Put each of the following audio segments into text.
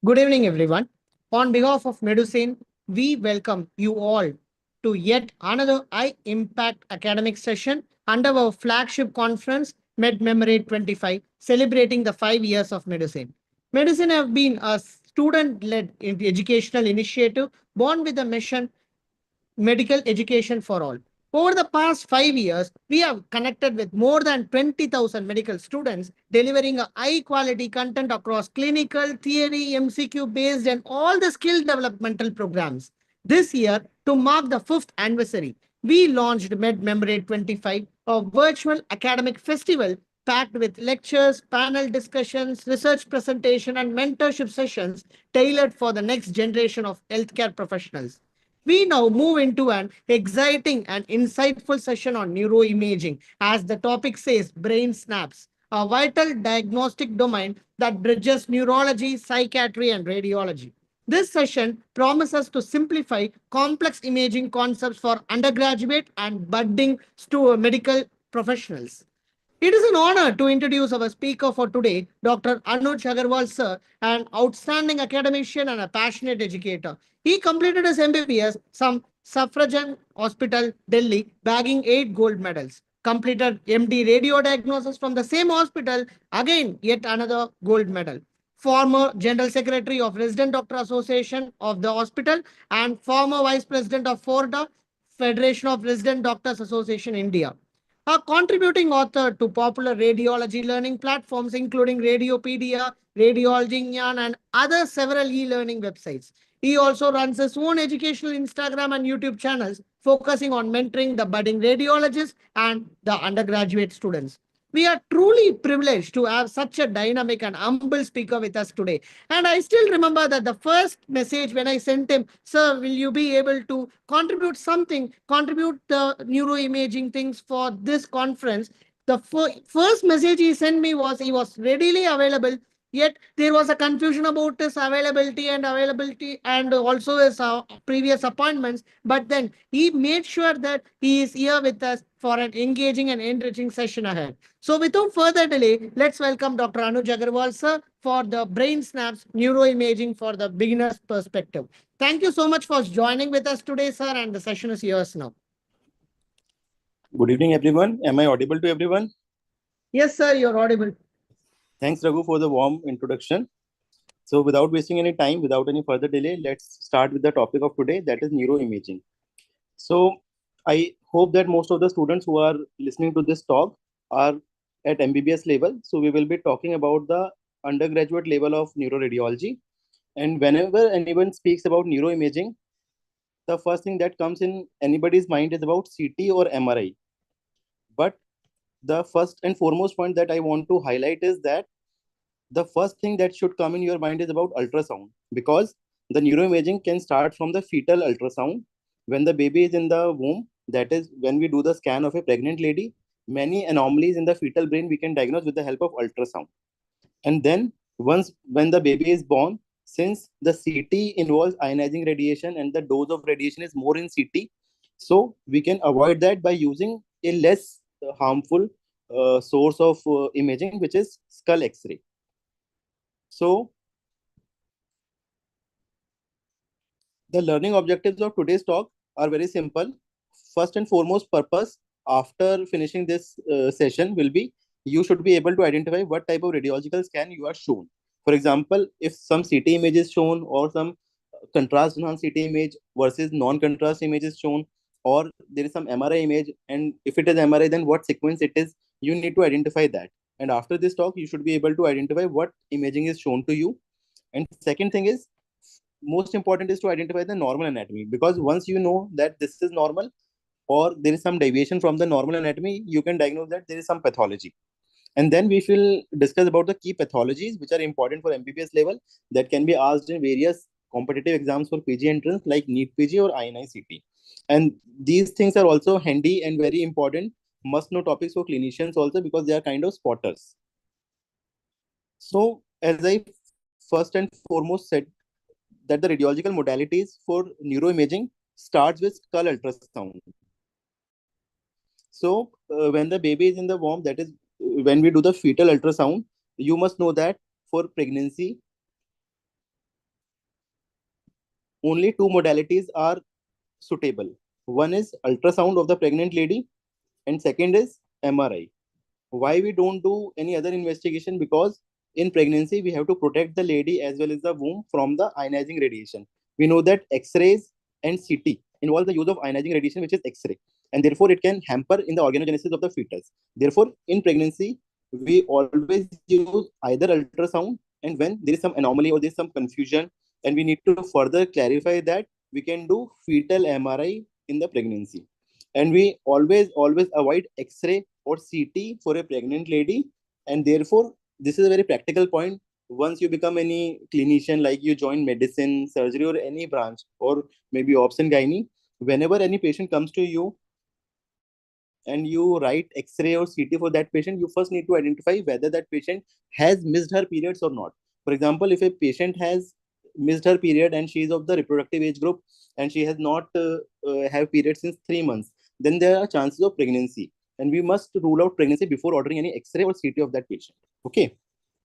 Good evening, everyone. On behalf of Medusane, we welcome you all to yet another high impact academic session under our flagship conference, Medmemorate 25, celebrating the 5 years of medicine. Medicine have been a student led educational initiative born with a mission medical education for all. Over the past 5 years, we have connected with more than 20,000 medical students, delivering a high quality content across clinical, theory, MCQ based, and all the skill developmental programs. This year, to mark the fifth anniversary, we launched Medmemorate 25, a virtual academic festival packed with lectures, panel discussions, research presentation, and mentorship sessions tailored for the next generation of healthcare professionals. We now move into an exciting and insightful session on neuroimaging, as the topic says, brain snaps, a vital diagnostic domain that bridges neurology, psychiatry, and radiology. This session promises to simplify complex imaging concepts for undergraduate and budding medical professionals. It is an honor to introduce our speaker for today, Dr. Anuj Aggarwal, sir, an outstanding academician and a passionate educator. He completed his MBBS from Safdarjung Hospital, Delhi, bagging 8 gold medals. Completed MD Radiodiagnosis from the same hospital, again, yet another gold medal. Former General Secretary of Resident Doctor Association of the hospital and former Vice President of FORDA, Federation of Resident Doctors Association, India. A contributing author to popular radiology learning platforms, including Radiopedia, Radiology, and other several e-learning websites. He also runs his own educational Instagram and YouTube channels, focusing on mentoring the budding radiologists and the undergraduate students. We are truly privileged to have such a dynamic and humble speaker with us today. And I still remember that the first message when I sent him, sir, will you be able to contribute something, contribute the neuroimaging things for this conference? The first message he sent me was he was readily available. Yet there was a confusion about his availability and also his previous appointments. But then he made sure that he is here with us for an engaging and enriching session ahead. So without further delay, let's welcome Dr. Anuj Aggarwal, sir, for the Brain Snaps Neuroimaging for the Beginner's Perspective. Thank you so much for joining with us today, sir, and the session is yours now. Good evening, everyone. Am I audible to everyone? Yes, sir, you're audible. Thanks, Raghu, for the warm introduction. So without wasting any time, without any further delay, let's start with the topic of today, that is neuroimaging. So I hope that most of the students who are listening to this talk are at MBBS level. So we will be talking about the undergraduate level of neuroradiology. And whenever anyone speaks about neuroimaging, the first thing that comes in anybody's mind is about CT or MRI. But the first and foremost point that I want to highlight is that the first thing that should come in your mind is about ultrasound, because the neuroimaging can start from the fetal ultrasound when the baby is in the womb. That is, when we do the scan of a pregnant lady, many anomalies in the fetal brain we can diagnose with the help of ultrasound. And then once when the baby is born, since the CT involves ionizing radiation and the dose of radiation is more in CT, so we can avoid that by using a less harmful source of imaging, which is skull X-ray. So the learning objectives of today's talk are very simple. First and foremost purpose after finishing this session will be, you should be able to identify what type of radiological scan you are shown. For example, if some CT image is shown or some contrast enhanced CT image versus non-contrast image is shown, or there is some MRI image, and if it is MRI, then what sequence it is, you need to identify that. And after this talk, you should be able to identify what imaging is shown to you. And second thing is, most important is to identify the normal anatomy, because once you know that this is normal or there is some deviation from the normal anatomy, you can diagnose that there is some pathology. And then we will discuss about the key pathologies which are important for MBBS level that can be asked in various competitive exams for PG entrance like NEET PG or INI-CT. And these things are also handy and very important must know topics for clinicians also, because they are kind of spotters. So as I first and foremost said, that the radiological modalities for neuroimaging starts with skull ultrasound. So when the baby is in the womb, that is when we do the fetal ultrasound, you must know that for pregnancy, only two modalities are suitable. One is ultrasound of the pregnant lady, and second is MRI. Why we don't do any other investigation? Because in pregnancy we have to protect the lady as well as the womb from the ionizing radiation. We know that X-rays and CT involve the use of ionizing radiation, which is X-ray, and therefore it can hamper in the organogenesis of the fetus. Therefore, in pregnancy we always use either ultrasound, and when there is some anomaly or there is some confusion and we need to further clarify that, we can do fetal MRI in the pregnancy. And we always avoid X-ray or CT for a pregnant lady. And therefore, this is a very practical point. Once you become any clinician, like you join medicine, surgery, or any branch, or maybe obs and gynae, whenever any patient comes to you and you write X-ray or CT for that patient, you first need to identify whether that patient has missed her periods or not. For example, if a patient has missed her period and she is of the reproductive age group and she has not have periods since 3 months, then there are chances of pregnancy. And we must rule out pregnancy before ordering any X-ray or CT of that patient. Okay.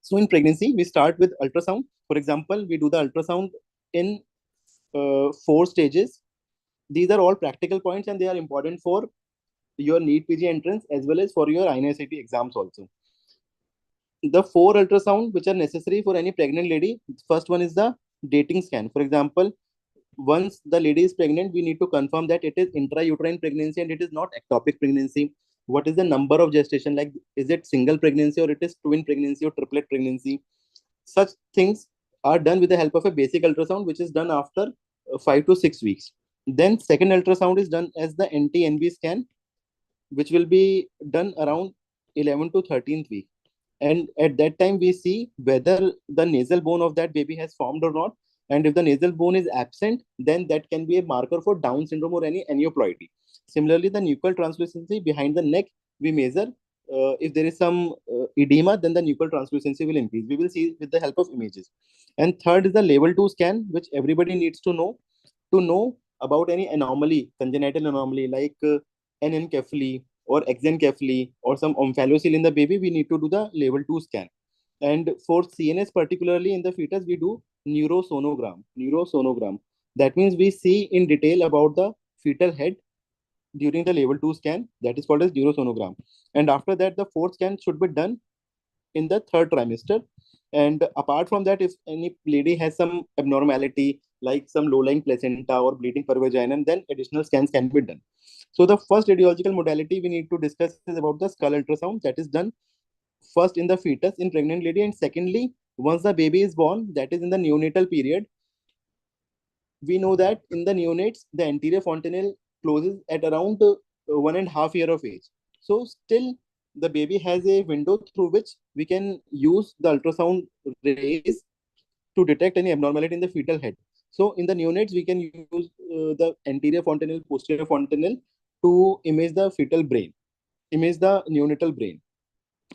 So in pregnancy, we start with ultrasound. For example, we do the ultrasound in 4 stages. These are all practical points and they are important for your NEET PG entrance as well as for your INSIT exams also. The 4 ultrasound which are necessary for any pregnant lady. First one is the dating scan. For example, once the lady is pregnant, we need to confirm that it is intrauterine pregnancy and it is not ectopic pregnancy. What is the number of gestation? Like, is it single pregnancy or it is twin pregnancy or triplet pregnancy? Such things are done with the help of a basic ultrasound, which is done after 5 to 6 weeks. Then second ultrasound is done as the NT-NB scan, which will be done around 11 to 13th week. And at that time, we see whether the nasal bone of that baby has formed or not. And if the nasal bone is absent, then that can be a marker for Down syndrome or any aneuploidy. Similarly, the nuchal translucency behind the neck, we measure. If there is some edema, then the nuchal translucency will increase. We will see with the help of images. And third is the level 2 scan, which everybody needs to know about any anomaly, congenital anomaly like anencephaly or exencephaly or some omphalocele in the baby. We need to do the level 2 scan. And for CNS, particularly in the fetus, we do neurosonogram. Neurosonogram. That means we see in detail about the fetal head during the level 2 scan. That is called as neurosonogram. And after that, the fourth scan should be done in the third trimester. And apart from that, if any lady has some abnormality like some low-lying placenta or bleeding per vaginum, then additional scans can be done. So the first radiological modality we need to discuss is about the skull ultrasound, that is done first in the fetus in pregnant lady, and secondly, once the baby is born, that is in the neonatal period. We know that in the neonates, the anterior fontanelle closes at around 1.5 years of age. So still the baby has a window through which we can use the ultrasound rays to detect any abnormality in the fetal head. So in the neonates, we can use the anterior fontanelle, posterior fontanelle to image the fetal brain, image the neonatal brain.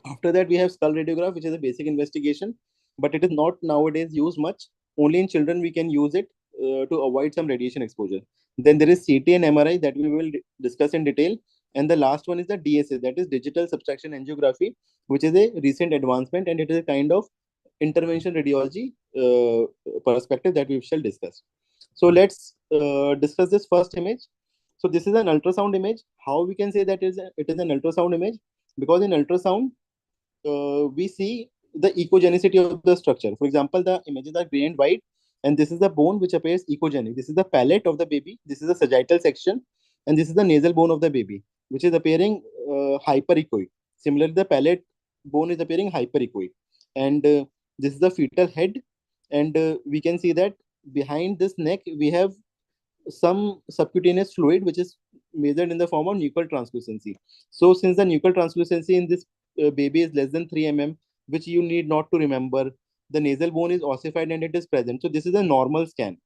After that, we have skull radiograph, which is a basic investigation, but it is not nowadays used much. Only in children we can use it to avoid some radiation exposure. Then there is CT and MRI that we will discuss in detail. And the last one is the DSA, that is digital subtraction angiography, which is a recent advancement and it is a kind of intervention radiology perspective that we shall discuss. So let's discuss this first image. So this is an ultrasound image. How we can say that it is an ultrasound image? Because in ultrasound, we see the ecogenicity of the structure. For example, the images are gray and white, and this is the bone which appears ecogenic. This is the palate of the baby. This is the sagittal section, and this is the nasal bone of the baby, which is appearing hyperechoic. Similarly, the palate bone is appearing hyperechoic, and this is the fetal head, and we can see that behind this neck we have some subcutaneous fluid which is measured in the form of nuchal translucency. So since the nuchal translucency in this baby is less than 3 mm, which you need not to remember, the nasal bone is ossified and it is present. So this is a normal scan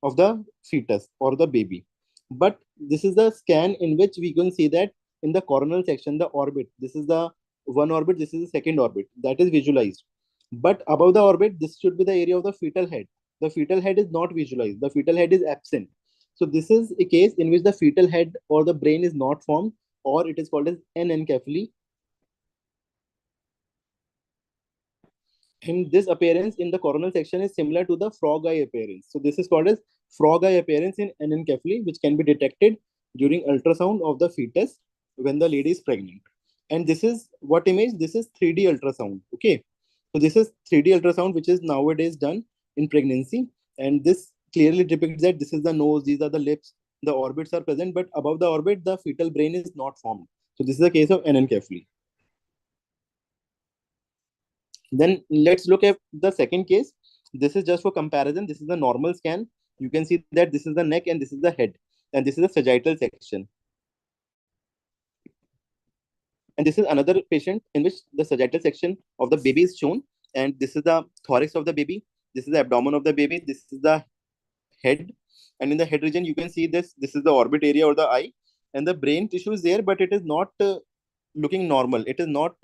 of the fetus or the baby. But this is the scan in which we can see that in the coronal section, the orbit, this is the one orbit, this is the second orbit, that is visualized. But above the orbit, this should be the area of the fetal head. The fetal head is not visualized. The fetal head is absent. So this is a case in which the fetal head or the brain is not formed, or it is called as anencephaly. And this appearance in the coronal section is similar to the frog eye appearance. So this is called as frog eye appearance in anencephaly, which can be detected during ultrasound of the fetus when the lady is pregnant. And this is what image? This is 3D ultrasound. Okay. So this is 3D ultrasound, which is nowadays done in pregnancy. And this clearly depicts that this is the nose, these are the lips, the orbits are present, but above the orbit, the fetal brain is not formed. So this is a case of anencephaly. Then let's look at the second case. This is just for comparison. This is the normal scan. You can see that this is the neck and this is the head. And this is the sagittal section. And this is another patient in which the sagittal section of the baby is shown. And this is the thorax of the baby. This is the abdomen of the baby. This is the head. And in the head region, you can see this. This is the orbit area or the eye. And the brain tissue is there, but it is not looking normal. It is not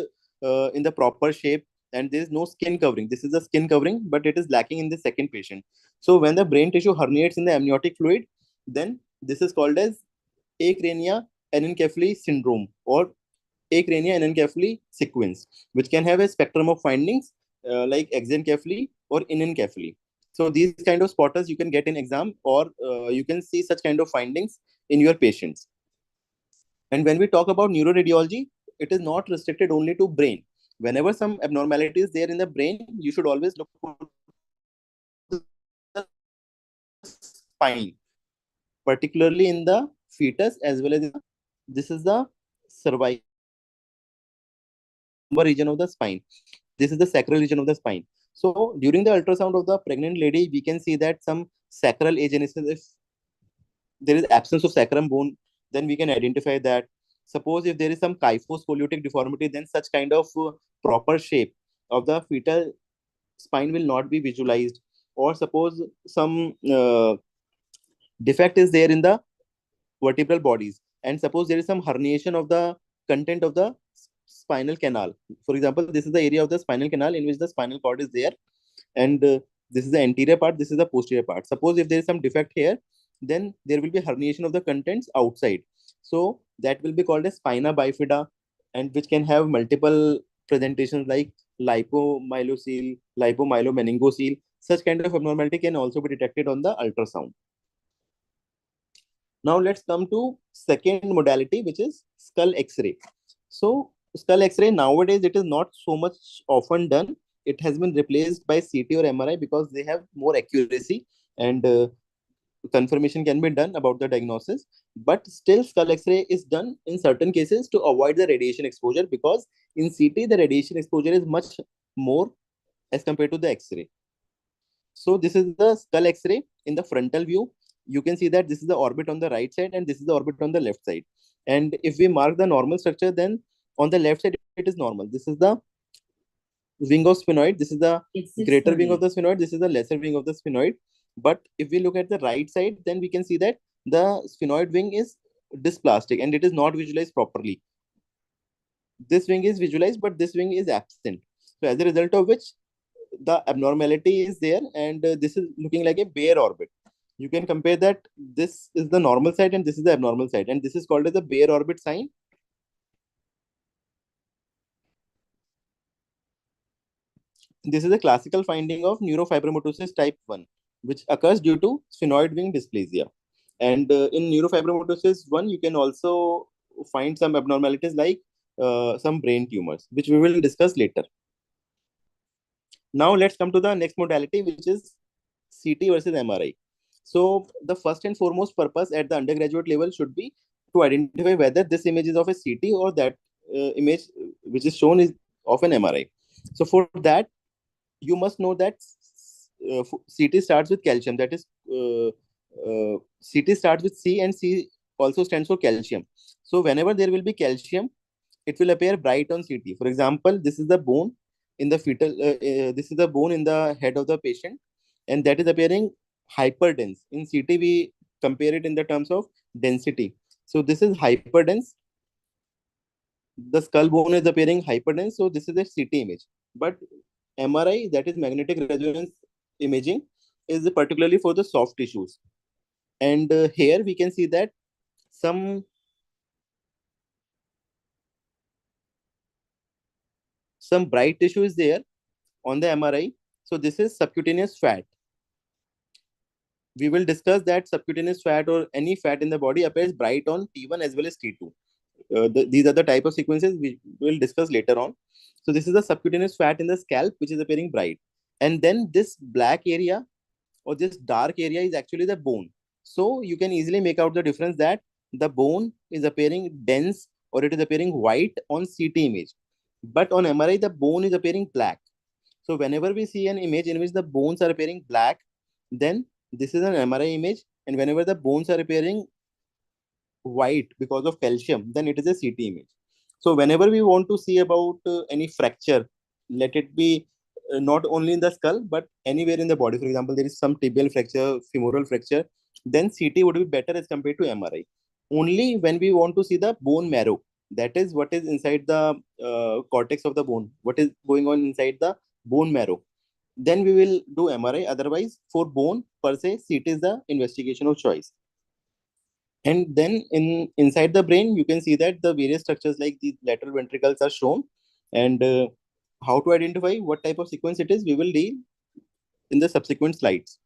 in the proper shape. And there is no skin covering. This is a skin covering, but it is lacking in the second patient. So when the brain tissue herniates in the amniotic fluid, then this is called as acrania anencephaly syndrome or acrania anencephaly sequence, which can have a spectrum of findings like exencephaly or inencephaly. So these kind of spotters you can get in exam, or you can see such kind of findings in your patients. And when we talk about neuroradiology, it is not restricted only to brain. Whenever some abnormality is there in the brain, you should always look for the spine, particularly in the fetus as well as in the, this is the cervical region of the spine. This is the sacral region of the spine. So during the ultrasound of the pregnant lady, we can see that some sacral agenesis, if there is absence of sacrum bone, then we can identify that. Suppose if there is some kyphoscoliotic deformity, then such kind of proper shape of the fetal spine will not be visualized. Or suppose some defect is there in the vertebral bodies, and suppose there is some herniation of the content of the spinal canal. For example, this is the area of the spinal canal in which the spinal cord is there, and this is the anterior part, this is the posterior part. Suppose if there is some defect here, then there will be herniation of the contents outside. So that will be called as spina bifida, and which can have multiple presentations like lipomyelocele, lipomyelomeningocele. Such kind of abnormality can also be detected on the ultrasound. Now let's come to second modality, which is skull X-ray. So skull X-ray nowadays, it is not so much often done. It has been replaced by CT or MRI because they have more accuracy, and confirmation can be done about the diagnosis. But still, skull X-ray is done in certain cases to avoid the radiation exposure, because in CT the radiation exposure is much more as compared to the X-ray. So this is the skull X-ray in the frontal view. You can see that this is the orbit on the right side and this is the orbit on the left side. And if we mark the normal structure, then on the left side it is normal. This is the wing of sphenoid. This is the greater wing of the sphenoid. This is the lesser wing of the sphenoid. But if we look at the right side, then we can see that the sphenoid wing is dysplastic and it is not visualized properly. This wing is visualized, but this wing is absent. So as a result of which, the abnormality is there, and this is looking like a bare orbit. You can compare that this is the normal side and this is the abnormal side, and this is called as a bare orbit sign. This is a classical finding of neurofibromatosis type 1, which occurs due to sphenoid wing dysplasia. And in neurofibromatosis 1, you can also find some abnormalities like some brain tumors, which we will discuss later. Now let's come to the next modality, which is CT versus MRI. So the first and foremost purpose at the undergraduate level should be to identify whether this image is of a CT or that image which is shown is of an MRI. So for that, you must know that CT starts with calcium. That is, CT starts with C, and C also stands for calcium. So whenever there will be calcium, it will appear bright on CT. For example, this is the bone in the fetal. This is the bone in the head of the patient, and that is appearing hyperdense. In CT, we compare it in the terms of density. So this is hyperdense. The skull bone is appearing hyperdense. So this is a CT image. But MRI, that is magnetic resonance imaging, is particularly for the soft tissues. And here we can see that some bright tissue is there on the MRI. So this is subcutaneous fat. we will discuss that subcutaneous fat or any fat in the body appears bright on T1 as well as T2. These are the type of sequences we will discuss later on. So this is the subcutaneous fat in the scalp, which is appearing bright. And then this black area or this dark area is actually the bone. So you can easily make out the difference that the bone is appearing dense or it is appearing white on CT image. But on MRI, the bone is appearing black. So whenever we see an image in which the bones are appearing black, then this is an MRI image. And whenever the bones are appearing white because of calcium, then it is a CT image. So whenever we want to see about any fracture, let it be not only in the skull, but anywhere in the body. For example, there is some tibial fracture, femoral fracture, then CT would be better as compared to MRI. Only when we want to see the bone marrow, that is what is inside the cortex of the bone, what is going on inside the bone marrow, then we will do MRI. Otherwise, for bone per se, CT is the investigation of choice. And then inside the brain, you can see that the various structures like these lateral ventricles are shown. And how to identify what type of sequence it is, we will deal in the subsequent slides.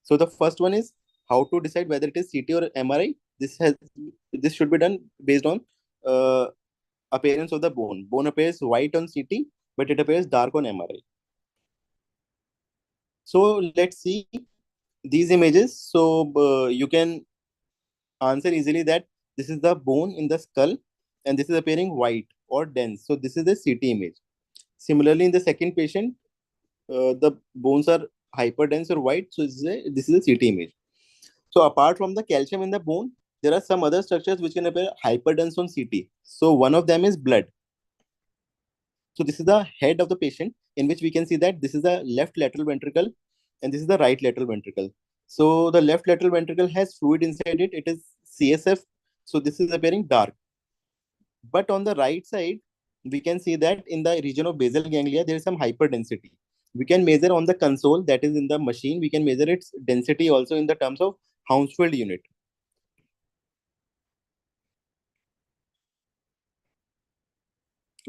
So the first one is how to decide whether it is CT or MRI. This should be done based on uh, appearance of the bone. Bone appears white on CT, but it appears dark on MRI. So let's see these images. So you can answer easily that this is the bone in the skull and this is appearing white or dense. So this is the CT image. Similarly, in the second patient, the bones are hyperdense or white. So this is a CT image. So apart from the calcium in the bone, there are some other structures which can appear hyperdense on CT. So one of them is blood. So this is the head of the patient in which we can see that this is the left lateral ventricle and this is the right lateral ventricle. So the left lateral ventricle has fluid inside it. It is CSF. So this is appearing dark. But on the right side, we can see that in the region of basal ganglia, there is some hyperdensity. We can measure on the console that is in the machine. We can measure its density also in the terms of Hounsfield unit.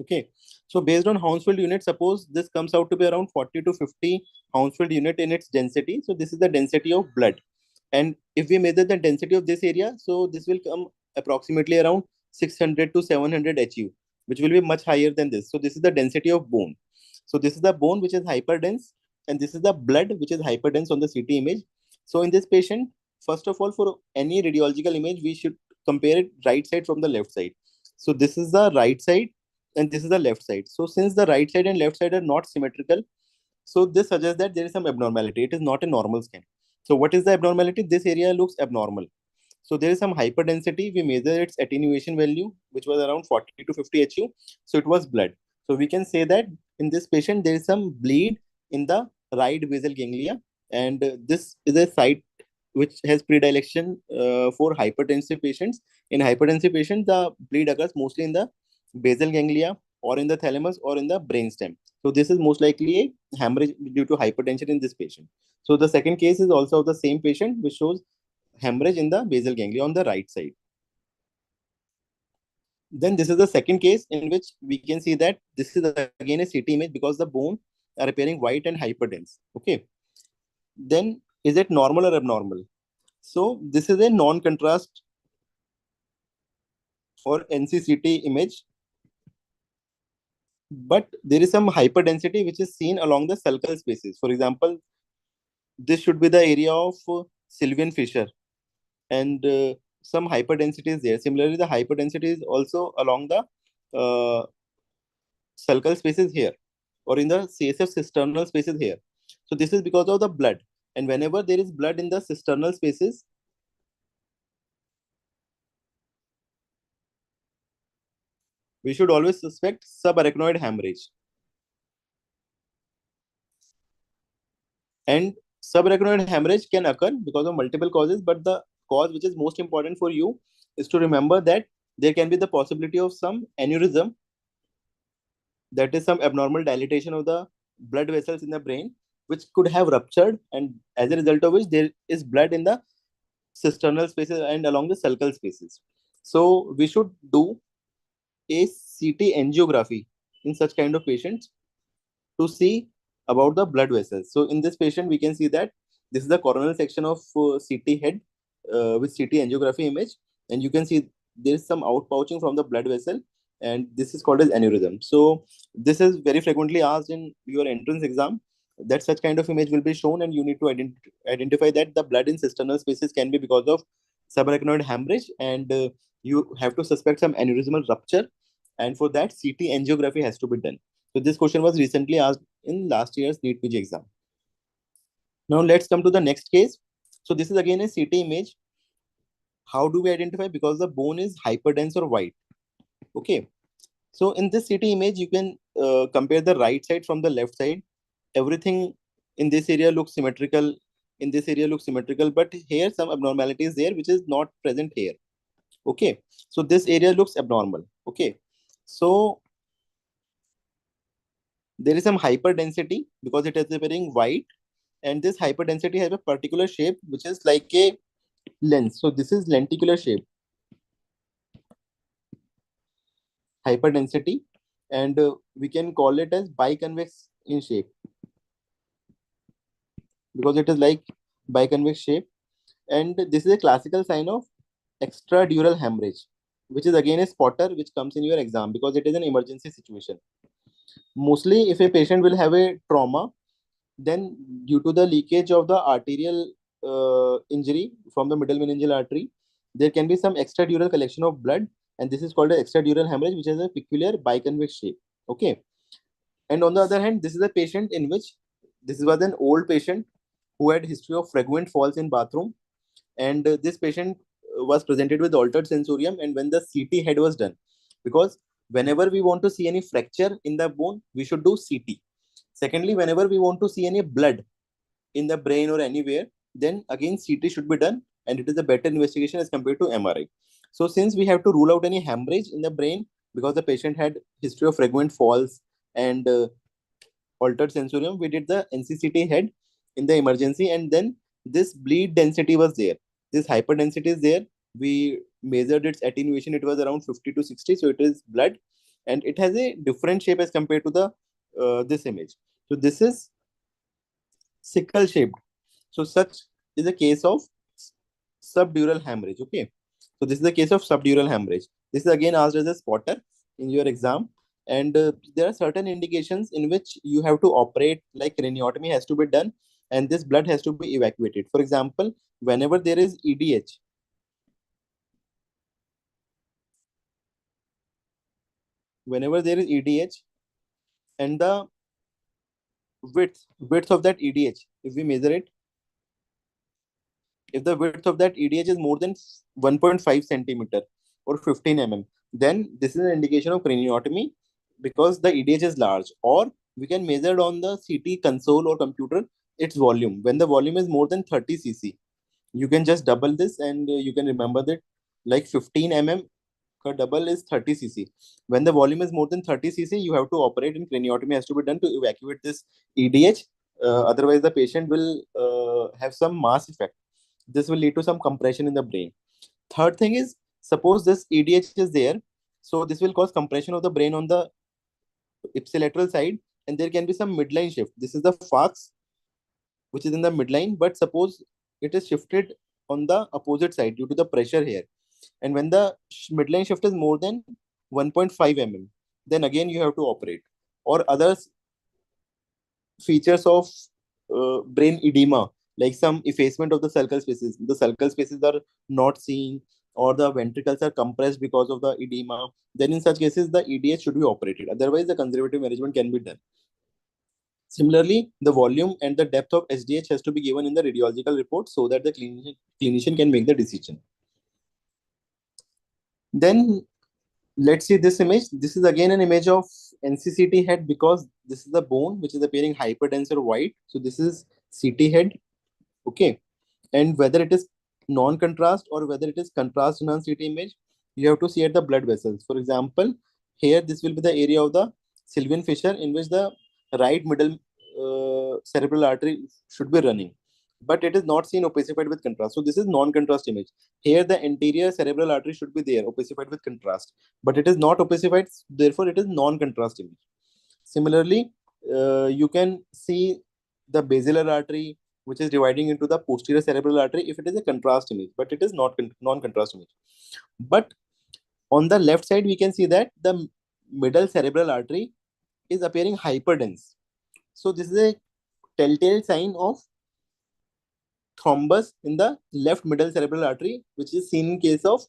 Okay. So based on Hounsfield unit, suppose this comes out to be around 40 to 50 Hounsfield unit in its density. So this is the density of blood. And if we measure the density of this area, so this will come approximately around 600 to 700 HU, which will be much higher than this. So this is the density of bone. So this is the bone which is hyperdense, and this is the blood which is hyperdense on the CT image. So in this patient, first of all, for any radiological image, we should compare it right side from the left side. So this is the right side and this is the left side. So since the right side and left side are not symmetrical, so this suggests that there is some abnormality. It is not a normal scan. So what is the abnormality? This area looks abnormal. So there is some hyperdensity. We measure its attenuation value, which was around 40 to 50 HU. So it was blood. So we can say that in this patient, there is some bleed in the right basal ganglia. And this is a site which has predilection for hypertensive patients. In hypertensive patients, the bleed occurs mostly in the basal ganglia or in the thalamus or in the brainstem. So this is most likely a hemorrhage due to hypertension in this patient. So the second case is also of the same patient, which shows hemorrhage in the basal ganglia on the right side. Then this is the second case in which we can see that this is again a CT image because the bone are appearing white and hyperdense. Okay. Then is it normal or abnormal? So this is a non-contrast or NCCT image, but there is some hyperdensity which is seen along the sulcal spaces. For example, this should be the area of Sylvian fissure, and some hyperdensity is there. Similarly, the hyperdensity is also along the sulcal spaces here or in the CSF cisternal spaces here. So this is because of the blood. And whenever there is blood in the cisternal spaces, we should always suspect subarachnoid hemorrhage. And subarachnoid hemorrhage can occur because of multiple causes, but the cause which is most important for you is to remember that there can be the possibility of some aneurysm, that is some abnormal dilatation of the blood vessels in the brain, which could have ruptured, and as a result of which there is blood in the cisternal spaces and along the sulcal spaces. So we should do a CT angiography in such kind of patients to see about the blood vessels. So in this patient, we can see that This is the coronal section of CT head with CT angiography image, and you can see there is some outpouching from the blood vessel, and this is called as aneurysm. So this is very frequently asked in your entrance exam, that such kind of image will be shown, and you need to identify that the blood in cisternal spaces can be because of subarachnoid hemorrhage, and you have to suspect some aneurysmal rupture, and for that CT angiography has to be done. So this question was recently asked in last year's NEET PG exam. Now let's come to the next case. So this is again a CT image. How do we identify? Because the bone is hyperdense or white. Okay. So in this CT image, you can compare the right side from the left side. Everything in this area looks symmetrical. In this area looks symmetrical, but here some abnormality is there, which is not present here. Okay. So this area looks abnormal. Okay. So there is some hyperdensity because it is appearing white, and this hyperdensity has a particular shape which is like a lens. So this is lenticular shape, hyperdensity, and we can call it as biconvex in shape because it is like biconvex shape. And this is a classical sign of extradural hemorrhage, which is again a spotter which comes in your exam because it is an emergency situation. Mostly if a patient will have a trauma, then due to the leakage of the arterial injury from the middle meningeal artery, there can be some extradural collection of blood, and this is called an extradural hemorrhage, which has a peculiar biconvex shape. Okay. And on the other hand, this is a patient in which this was an old patient who had history of frequent falls in bathroom, and this patient was presented with altered sensorium. And when the CT head was done, because whenever we want to see any fracture in the bone, we should do CT. Secondly, whenever we want to see any blood in the brain or anywhere, then again CT should be done, and it is a better investigation as compared to MRI. So since we have to rule out any hemorrhage in the brain because the patient had history of frequent falls and altered sensorium, we did the NCCT head in the emergency, and then this bleed density was there. This hyperdensity is there. We measured its attenuation. It was around 50 to 60. So it is blood, and it has a different shape as compared to the this image. So this is sickle shaped. So such is a case of subdural hemorrhage. Okay. So this is the case of subdural hemorrhage. This is again asked as a spotter in your exam. And there are certain indications in which you have to operate, like craniotomy has to be done, and this blood has to be evacuated. For example, whenever there is EDH, and the width of that EDH, if we measure it, if the width of that EDH is more than 1.5 centimeter or 15 mm, then this is an indication of craniotomy because the EDH is large. Or we can measure on the CT console or computer its volume. When the volume is more than 30 cc, you can just double this, and you can remember that like 15 mm ka double is 30 cc. When the volume is more than 30 cc, you have to operate, and craniotomy has to be done to evacuate this EDH. Otherwise, the patient will have some mass effect. This will lead to some compression in the brain. Third thing is, suppose this EDH is there, so this will cause compression of the brain on the ipsilateral side, and there can be some midline shift. This is the falx, which is in the midline, but suppose it is shifted on the opposite side due to the pressure here. And when the midline shift is more than 1.5 mm, then again you have to operate. Or other features of brain edema, like some effacement of the sulcal spaces. The sulcal spaces are not seen, or the ventricles are compressed because of the edema. Then in such cases, the EDH should be operated. Otherwise, the conservative management can be done. Similarly, the volume and the depth of SDH has to be given in the radiological report so that the clinician can make the decision. Then let's see this image. This is again an image of NCCT head because this is the bone which is appearing hyperdense or white. So this is CT head. Okay. And whether it is non-contrast or whether it is contrast enhanced CT image, you have to see at the blood vessels. For example, here this will be the area of the Sylvian fissure in which the right middle cerebral artery should be running, but it is not seen opacified with contrast. So this is non-contrast image. Here the anterior cerebral artery should be there, opacified with contrast, but it is not opacified, therefore it is non-contrast image. Similarly, you can see the basilar artery, which is dividing into the posterior cerebral artery if it is a contrast image, but it is not non-contrast image. But on the left side, we can see that the middle cerebral artery is appearing hyperdense. So this is a telltale sign of thrombus in the left middle cerebral artery, which is seen in case of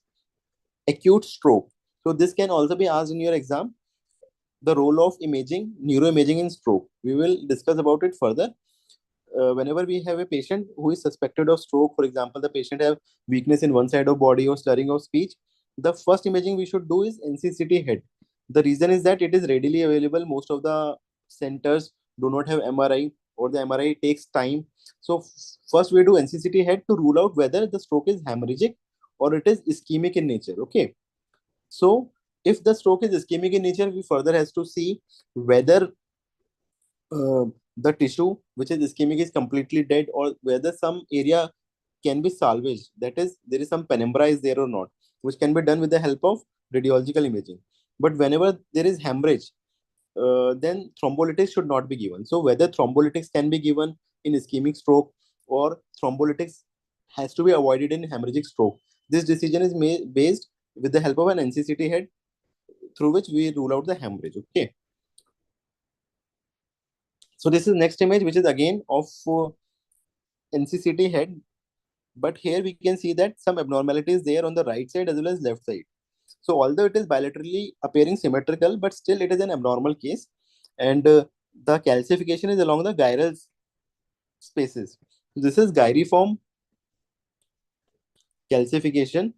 acute stroke. So this can also be asked in your exam, the role of imaging, neuroimaging in stroke. We will discuss about it further. Whenever we have a patient who is suspected of stroke, for example, the patient have weakness in one side of body or slurring of speech, the first imaging we should do is NCCT Head. The reason is that it is readily available. Most of the centers do not have MRI, or the MRI takes time. So first we do NCCT Head to rule out whether the stroke is hemorrhagic or it is ischemic in nature. Okay. So if the stroke is ischemic in nature, we further has to see whether the tissue which is ischemic is completely dead, or whether some area can be salvaged. That is, there is some penumbra is there or not, which can be done with the help of radiological imaging. But whenever there is hemorrhage, then thrombolytics should not be given. So whether thrombolytics can be given in ischemic stroke or thrombolytics has to be avoided in hemorrhagic stroke, this decision is made based with the help of an NCCT head, through which we rule out the hemorrhage. Okay. So this is next image, which is again of NCCT head, but here we can see that some abnormalities there on the right side as well as left side. So although it is bilaterally appearing symmetrical, but still it is an abnormal case, and the calcification is along the gyral spaces. This is gyriform calcification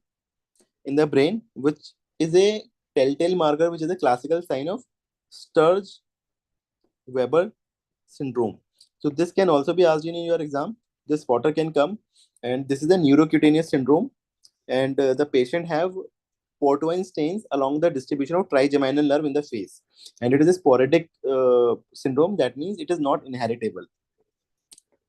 in the brain, which is a telltale marker, which is a classical sign of Sturge-Weber syndrome. So this can also be asked in your exam. This spotter can come, and this is a neurocutaneous syndrome, and the patient have portoine stains along the distribution of trigeminal nerve in the face, and it is a sporadic syndrome. That means it is not inheritable.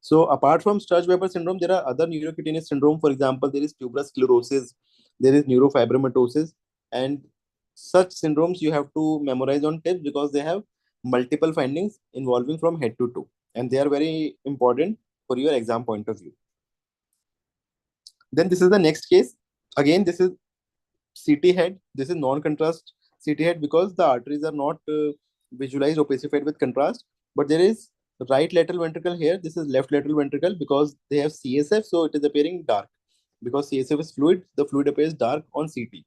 So apart from Sturge-Weber syndrome, there are other neurocutaneous syndrome. For example, there is tuberous sclerosis, there is neurofibromatosis, and such syndromes you have to memorize on tips because they have multiple findings involving from head to toe, and they are very important for your exam point of view. Then this is the next case. Again, this is CT head. This is non-contrast CT head because the arteries are not visualized or opacified with contrast, but there is right lateral ventricle here. This is left lateral ventricle because they have CSF, so it is appearing dark. Because CSF is fluid, the fluid appears dark on CT.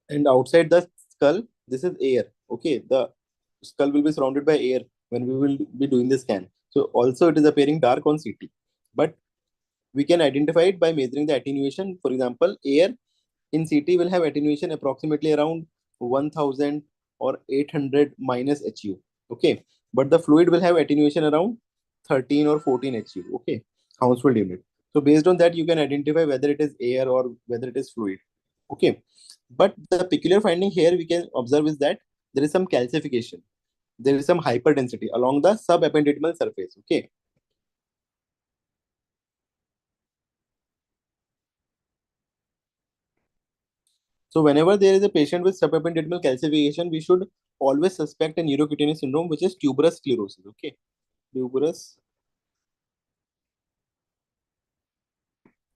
And outside the skull, this is air. Okay, the skull will be surrounded by air when we will be doing the scan. So also it is appearing dark on CT. But we can identify it by measuring the attenuation. For example, air in CT will have attenuation approximately around 1000 or 800 minus HU. Okay. But the fluid will have attenuation around 13 or 14 HU. Okay. Hounsfield unit. So based on that, you can identify whether it is air or whether it is fluid. Okay. But the peculiar finding here we can observe is that there is some calcification. There is some hyperdensity along the subependymal surface. Okay. So whenever there is a patient with subependymal calcification, we should always suspect a neurocutaneous syndrome, which is tuberous sclerosis. Okay, tuberous.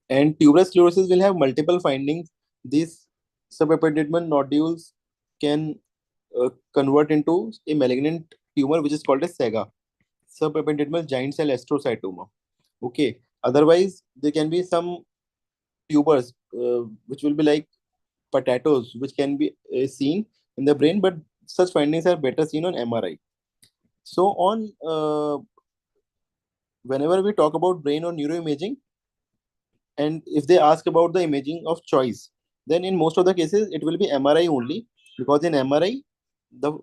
And tuberous sclerosis will have multiple findings. These subependymal nodules can convert into a malignant tumor, which is called a SEGA, subependymal giant cell astrocytoma. Okay. Otherwise, there can be some tubers, which will be like potatoes, which can be seen in the brain, but such findings are better seen on MRI. So on whenever we talk about brain or neuroimaging, and if they ask about the imaging of choice, then in most of the cases it will be MRI only, because in MRI the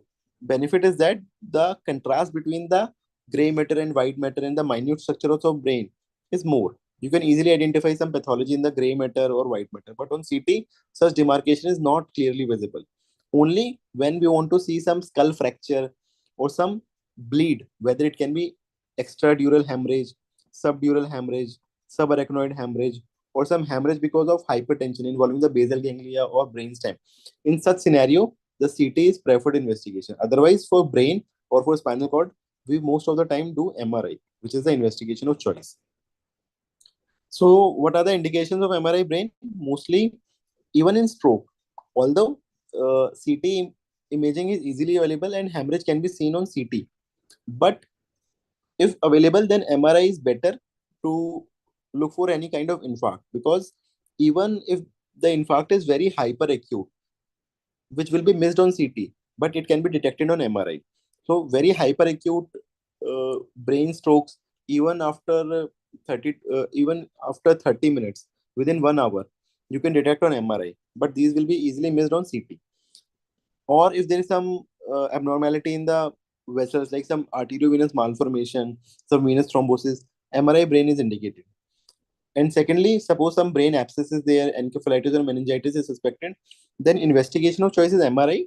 benefit is that the contrast between the gray matter and white matter and the minute structures of brain is more. You can easily identify some pathology in the gray matter or white matter, but on CT such demarcation is not clearly visible. Only when we want to see some skull fracture or some bleed, whether it can be extradural hemorrhage, subdural hemorrhage, subarachnoid hemorrhage, or some hemorrhage because of hypertension involving the basal ganglia or brainstem. In such scenario, the CT is preferred investigation. Otherwise, for brain or for spinal cord, we most of the time do MRI. which is the investigation of choice. So, what are the indications of MRI brain? Mostly, even in stroke, although CT imaging is easily available and hemorrhage can be seen on CT, but if available, then MRI is better to look for any kind of infarct, because even if the infarct is very hyperacute, which will be missed on CT, but it can be detected on MRI. So very hyperacute brain strokes, even after 30 minutes, within 1 hour, you can detect on MRI, but these will be easily missed on CT. Or if there is some abnormality in the vessels, like some arteriovenous malformation, some venous thrombosis, MRI brain is indicated. And secondly, suppose some brain abscess is there, encephalitis or meningitis is suspected, then investigation of choice is MRI.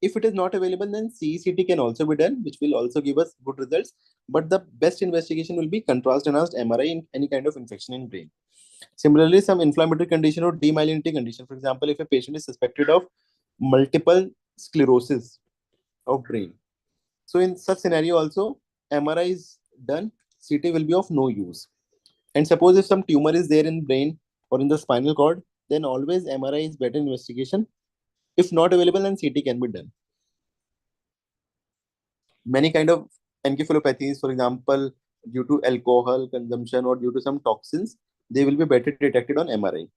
If it is not available, then CECT can also be done, which will also give us good results. But the best investigation will be contrast enhanced MRI in any kind of infection in brain. Similarly, some inflammatory condition or demyelinating condition. For example, if a patient is suspected of multiple sclerosis of brain, so in such scenario also, MRI is done, CT will be of no use. And suppose if some tumor is there in brain or in the spinal cord, then always MRI is better investigation. If not available, then CT can be done. Many kind of encephalopathies, for example, due to alcohol consumption or due to some toxins, they will be better detected on MRI.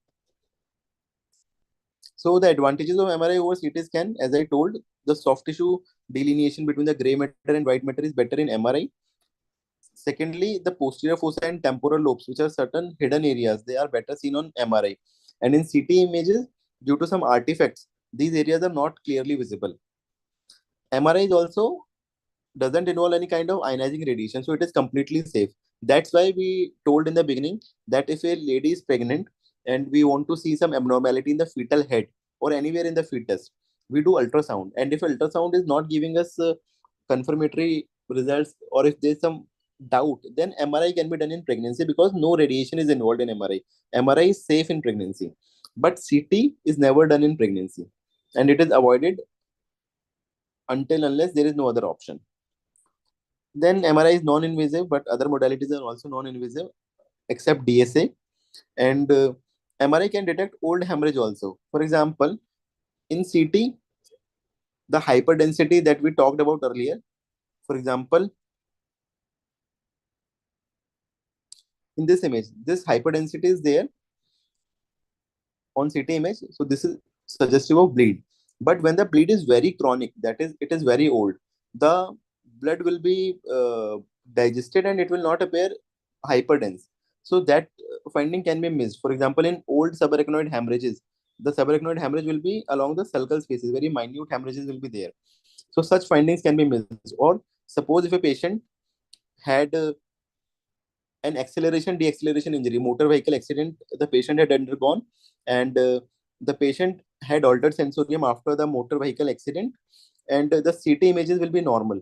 So the advantages of MRI over CT scan, as I told, the soft tissue delineation between the gray matter and white matter is better in MRI. Secondly, the posterior fossa and temporal lobes, which are certain hidden areas, they are better seen on MRI. And in CT images, due to some artifacts, these areas are not clearly visible. MRI is also doesn't involve any kind of ionizing radiation, so it is completely safe. That's why we told in the beginning that if a lady is pregnant and we want to see some abnormality in the fetal head or anywhere in the fetus, we do ultrasound. And if ultrasound is not giving us confirmatory results, or if there's some doubt, then MRI can be done in pregnancy, because no radiation is involved in MRI. MRI is safe in pregnancy, but CT is never done in pregnancy, and it is avoided until unless there is no other option. Then MRI is non-invasive, but other modalities are also non-invasive except DSA. And MRI can detect old hemorrhage also. For example, in CT, the hyperdensity that we talked about earlier, for example, in this image, this hyperdensity is there on CT image. So this is suggestive of bleed. But when the bleed is very chronic, that is, it is very old, the blood will be digested and it will not appear hyperdense. So that finding can be missed. For example, in old subarachnoid hemorrhages, the subarachnoid hemorrhage will be along the sulcal spaces, very minute hemorrhages will be there. So such findings can be missed. Or suppose if a patient had an acceleration deacceleration injury, motor vehicle accident the patient had undergone, and the patient had altered sensorium after the motor vehicle accident, and the CT images will be normal.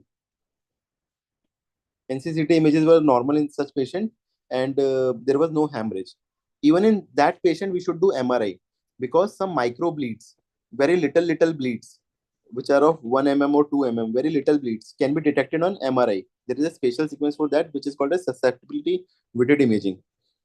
NCCT images were normal in such patient, and there was no hemorrhage. Even in that patient, we should do MRI, because some micro bleeds, very little bleeds, which are of 1 mm or 2 mm, very little bleeds, can be detected on MRI. There is a special sequence for that, which is called a susceptibility weighted imaging,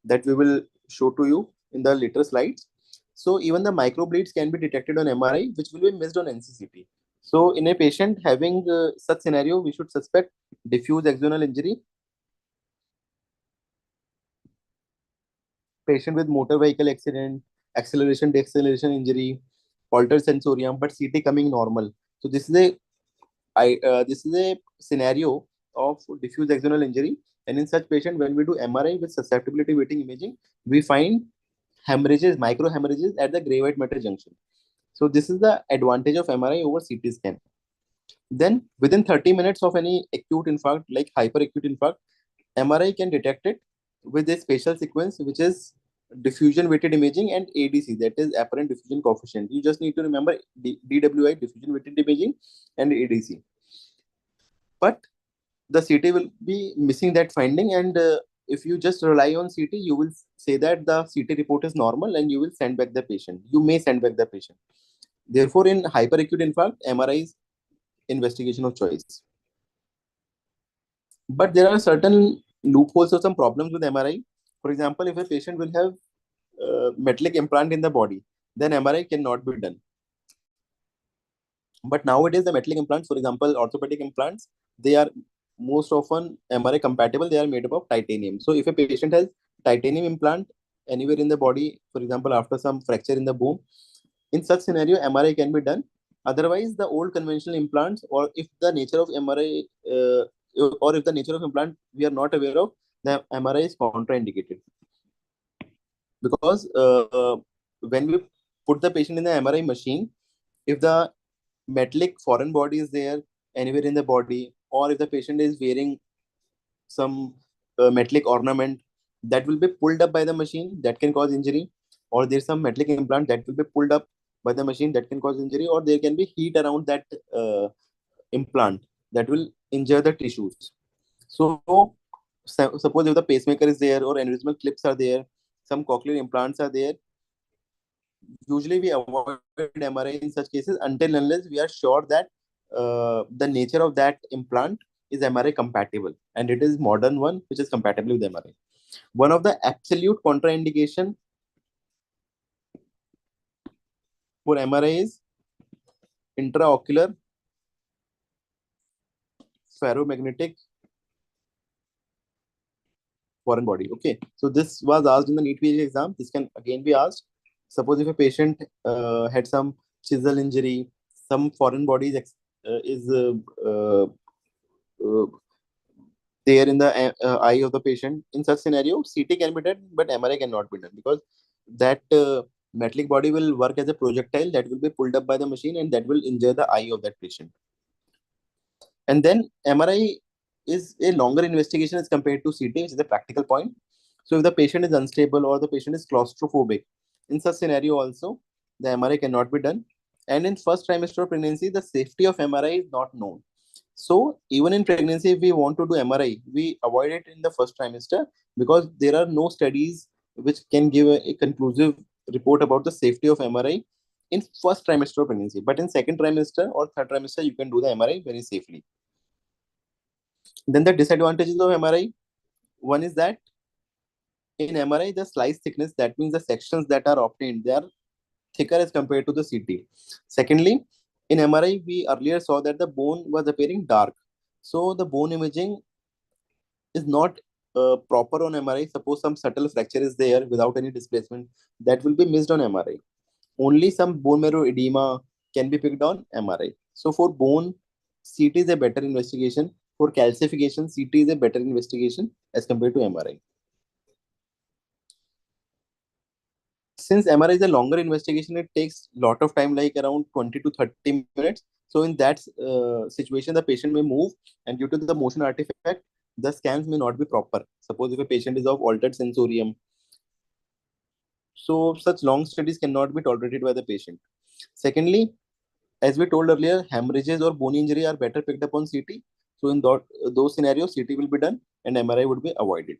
that we will show to you in the later slides. So even the micro bleeds can be detected on MRI, which will be missed on NCCT. So in a patient having such scenario, we should suspect diffuse axonal injury, patient with motor vehicle accident, acceleration deceleration injury, altered sensorium, but CT coming normal. So this is a scenario of diffuse axonal injury. And in such patient, when we do MRI with susceptibility weighting imaging, we find hemorrhages, micro hemorrhages at the gray white matter junction. So this is the advantage of MRI over CT scan. Then within 30 minutes of any acute infarct, like hyperacute infarct, MRI can detect it with a spatial sequence, which is diffusion weighted imaging and ADC, that is apparent diffusion coefficient. You just need to remember DWI, diffusion weighted imaging, and ADC. But the CT will be missing that finding, and if you just rely on CT, you will say that the CT report is normal and you will send back the patient. You may send back the patient. Therefore, in hyperacute infarct, MRI is investigation of choice. But there are certain loopholes or some problems with MRI. For example, if a patient will have metallic implant in the body, then MRI cannot be done. But nowadays, the metallic implants, for example, orthopedic implants, they are most often MRI compatible. They are made up of titanium. So if a patient has titanium implant anywhere in the body, for example, after some fracture in the bone, in such scenario, MRI can be done. Otherwise, the old conventional implants, or if the nature of MRI, or if the nature of implant we are not aware of, the MRI is contraindicated. Because when we put the patient in the MRI machine, if the metallic foreign body is there anywhere in the body, or if the patient is wearing some metallic ornament that will be pulled up by the machine, that can cause injury, or there's some metallic implant that will be pulled up by the machine that can cause injury, or there can be heat around that implant that will injure the tissues. So, suppose if the pacemaker is there or aneurysmal clips are there, some cochlear implants are there, usually we avoid MRI in such cases until unless we are sure that the nature of that implant is MRI compatible and it is modern one which is compatible with MRI. One of the absolute contraindication for MRI is intraocular ferromagnetic foreign body. Okay, so this was asked in the NEET PG exam. This can again be asked. Suppose if a patient had some chisel injury, some foreign body is uh, there in the eye of the patient. In such scenario, CT can be done, but MRI cannot be done because that metallic body will work as a projectile that will be pulled up by the machine and that will injure the eye of that patient. And then MRI is a longer investigation as compared to CT, which is a practical point. So if the patient is unstable or the patient is claustrophobic, in such scenario also, the MRI cannot be done. And in first trimester of pregnancy, the safety of MRI is not known. So even in pregnancy, if we want to do MRI, we avoid it in the first trimester because there are no studies which can give a conclusive report about the safety of MRI in first trimester of pregnancy. But in second trimester or third trimester, you can do the MRI very safely. Then the disadvantages of MRI, one is that in MRI, the slice thickness, that means the sections that are obtained, they are thicker as compared to the CT. Secondly, in MRI, we earlier saw that the bone was appearing dark. So the bone imaging is not proper on MRI. Suppose some subtle fracture is there without any displacement, that will be missed on MRI. Only some bone marrow edema can be picked on MRI. So for bone, CT is a better investigation. For calcification, CT is a better investigation as compared to MRI. Since MRI is a longer investigation, it takes a lot of time, like around 20 to 30 minutes. So in that situation, the patient may move, and due to the motion artifact, the scans may not be proper. Suppose if a patient is of altered sensorium, so such long studies cannot be tolerated by the patient. Secondly, as we told earlier, hemorrhages or bone injury are better picked up on CT. So in those scenarios, CT will be done and MRI would be avoided.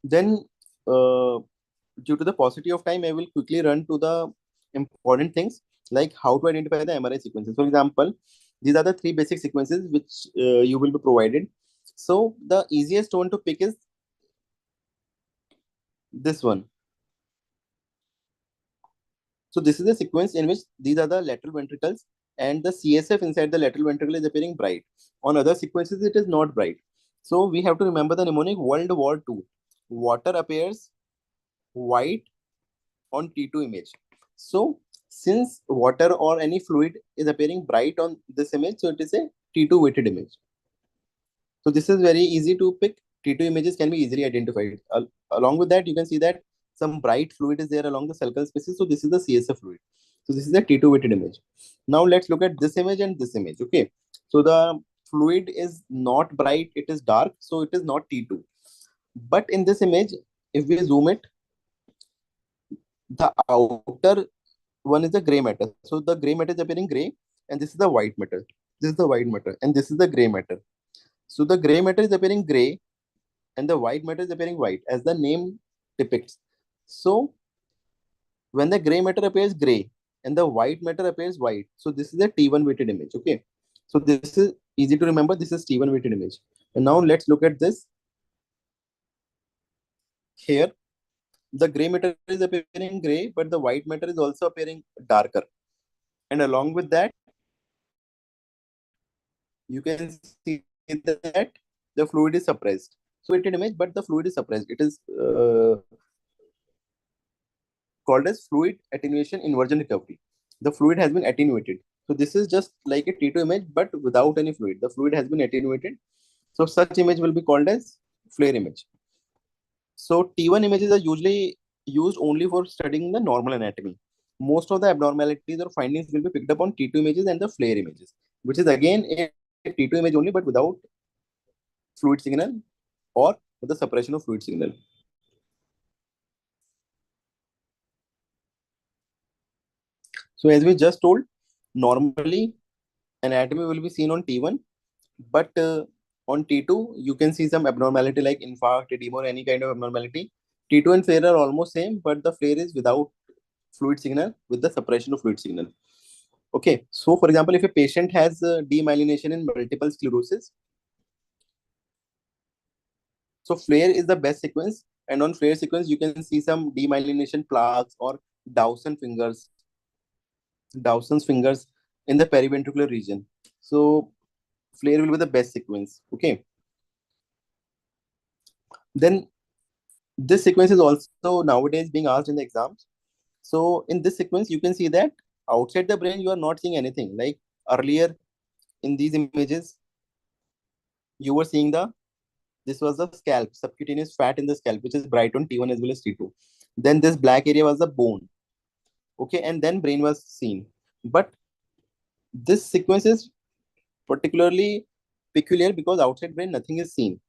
Then, due to the paucity of time, I will quickly run to the important things like how to identify the MRI sequences. For example, these are the three basic sequences which you will be provided. So the easiest one to pick is this one. So this is the sequence in which these are the lateral ventricles and the CSF inside the lateral ventricle is appearing bright. On other sequences, it is not bright. So we have to remember the mnemonic World War II. Water appears white on T2 image. So since water or any fluid is appearing bright on this image, so it is a T2 weighted image. So this is very easy to pick. T2 images can be easily identified. Along with that, you can see that some bright fluid is there along the sulcal spaces. So this is the CSF fluid. So this is the T2 weighted image. Now let's look at this image and this image. Okay. So the fluid is not bright, it is dark. So it is not T2. But in this image, if we zoom it, the outer one is the gray matter. So the gray matter is appearing gray, and this is the white matter. This is the white matter, and this is the gray matter. So the gray matter is appearing gray, and the white matter is appearing white, as the name depicts. So when the gray matter appears gray and the white matter appears white, so this is a T1 weighted image. Okay. So this is easy to remember. This is T1 weighted image. And now let's look at this. Here, the gray matter is appearing gray, but the white matter is also appearing darker. And along with that, you can see that the fluid is suppressed. So weighted image, but the fluid is suppressed. It is called as fluid attenuation inversion recovery. The fluid has been attenuated. So this is just like a T2 image, but without any fluid. The fluid has been attenuated. So such image will be called as flare image. So T1 images are usually used only for studying the normal anatomy. Most of the abnormalities or findings will be picked up on T2 images and the flare images, which is again a T2 image only, but without fluid signal or with the suppression of fluid signal. So as we just told, normally anatomy will be seen on T1, but on T2 you can see some abnormality like infarct, edema, or any kind of abnormality. T2 and flare are almost same, but the flare is without fluid signal with the suppression of fluid signal. Okay, so for example, if a patient has demyelination in multiple sclerosis, so flare is the best sequence, and on flare sequence you can see some demyelination plaques or Dawson fingers, Dawson's fingers in the periventricular region. So flare will be the best sequence. Okay, then this sequence is also nowadays being asked in the exams. So in this sequence, you can see that outside the brain, you are not seeing anything. Like earlier in these images, you were seeing this was the scalp, subcutaneous fat in the scalp, which is bright on T1 as well as T2. Then this black area was the bone. Okay, and then brain was seen. But this sequence is particularly peculiar because outside brain, nothing is seen.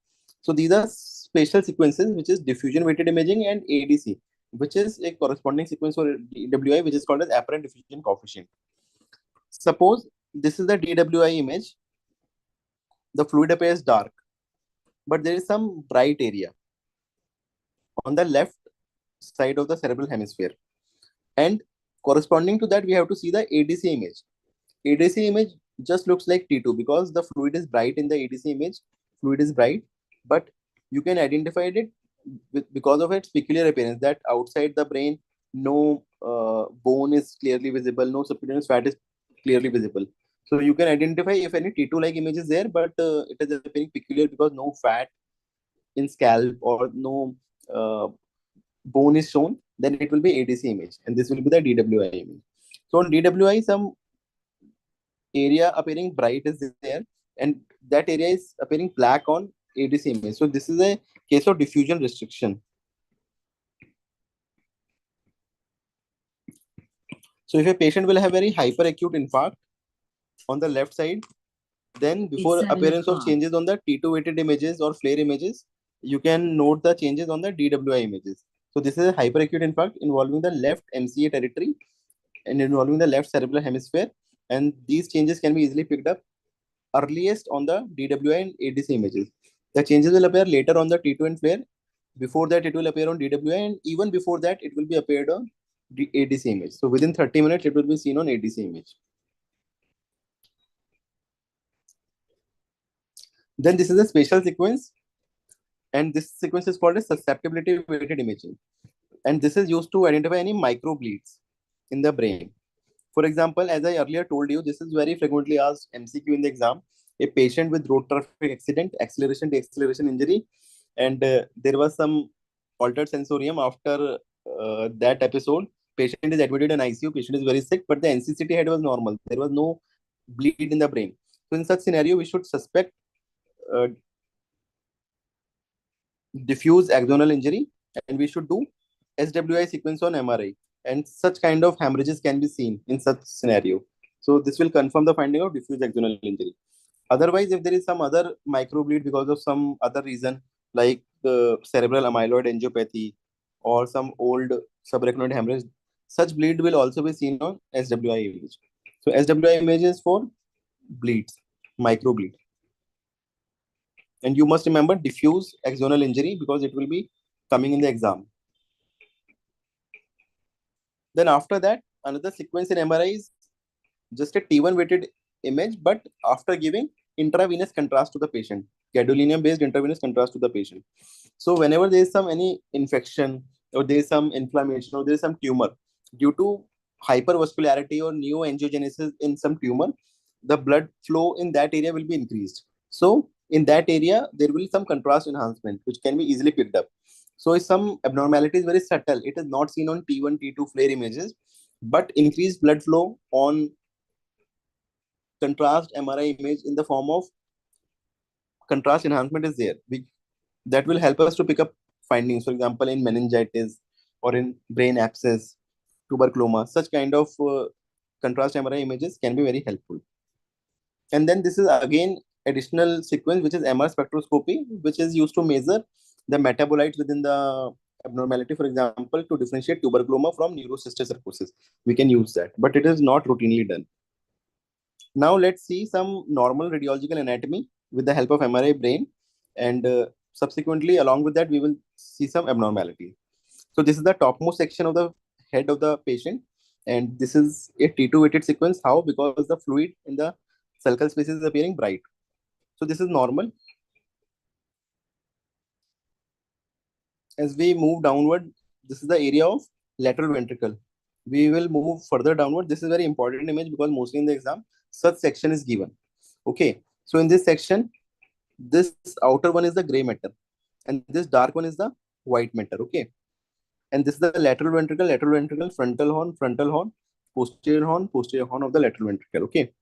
So these are spatial sequences, which is diffusion weighted imaging and ADC, which is a corresponding sequence for DWI, which is called as apparent diffusion coefficient. Suppose this is the DWI image. The fluid appears dark, but there is some bright area on the left side of the cerebral hemisphere. And corresponding to that, we have to see the ADC image. ADC image just looks like T2 because the fluid is bright in the ADC image. Fluid is bright, but you can identify it because of its peculiar appearance that outside the brain, no bone is clearly visible, no subcutaneous fat is clearly visible. So you can identify if any T2 like image is there, but it is appearing peculiar because no fat in scalp or no bone is shown, then it will be ADC image, and this will be the DWI image. So on DWI, some area appearing bright is there, and that area is appearing black on ADC image. So this is a case of diffusion restriction. So if a patient will have very hyperacute infarct on the left side, then before appearance of changes on the T2 weighted images or flare images, you can note the changes on the DWI images. So this is a hyperacute infarct involving the left MCA territory and involving the left cerebral hemisphere. And these changes can be easily picked up earliest on the DWI and ADC images. The changes will appear later on the T2 and flare. Before that, it will appear on DWI, and even before that, it will be appeared on the ADC image. So within 30 minutes, it will be seen on ADC image. Then this is a spatial sequence, and this sequence is called a susceptibility weighted imaging. And this is used to identify any microbleeds in the brain. For example, as I earlier told you, this is very frequently asked MCQ in the exam. A patient with road traffic accident, acceleration, deceleration injury, and there was some altered sensorium after that episode. Patient is admitted in ICU. Patient is very sick, but the NCCT head was normal. There was no bleed in the brain. So in such scenario, we should suspect uh, diffuse axonal injury, and we should do SWI sequence on MRI. And such kind of hemorrhages can be seen in such scenario. So this will confirm the finding of diffuse axonal injury. Otherwise, if there is some other microbleed because of some other reason, like the cerebral amyloid angiopathy or some old subarachnoid hemorrhage, such bleed will also be seen on SWI image. So SWI image is for bleeds, microbleed. And you must remember diffuse axonal injury because it will be coming in the exam. Then after that, another sequence in MRI is just a T1 weighted image, but after giving intravenous contrast to the patient, gadolinium based intravenous contrast to the patient. So whenever there is some any infection or there is some inflammation or there is some tumor due to hypervascularity or neoangiogenesis in some tumor, the blood flow in that area will be increased. So in that area, there will be some contrast enhancement, which can be easily picked up. So if some abnormality is very subtle, it is not seen on T1, T2 flare images, but increased blood flow on contrast MRI image in the form of contrast enhancement is there. That will help us to pick up findings, for example, in meningitis or in brain abscess, tuberculoma, such kind of contrast MRI images can be very helpful. And then this is again additional sequence, which is MR spectroscopy, which is used to measure the metabolites within the abnormality, for example, to differentiate tuberculoma from neurocystic sarcosis. We can use that, but it is not routinely done. Now let's see some normal radiological anatomy with the help of MRI brain, and subsequently along with that we will see some abnormality. So this is the topmost section of the head of the patient, and this is a T2 weighted sequence. How? Because the fluid in the sulcal space is appearing bright. So this is normal. As we move downward, this is the area of lateral ventricle. We will move further downward. This is very important image because mostly in the exam, such section is given. Okay. So in this section, this outer one is the gray matter, and this dark one is the white matter. Okay. And this is the lateral ventricle, frontal horn, posterior horn of the lateral ventricle. Okay.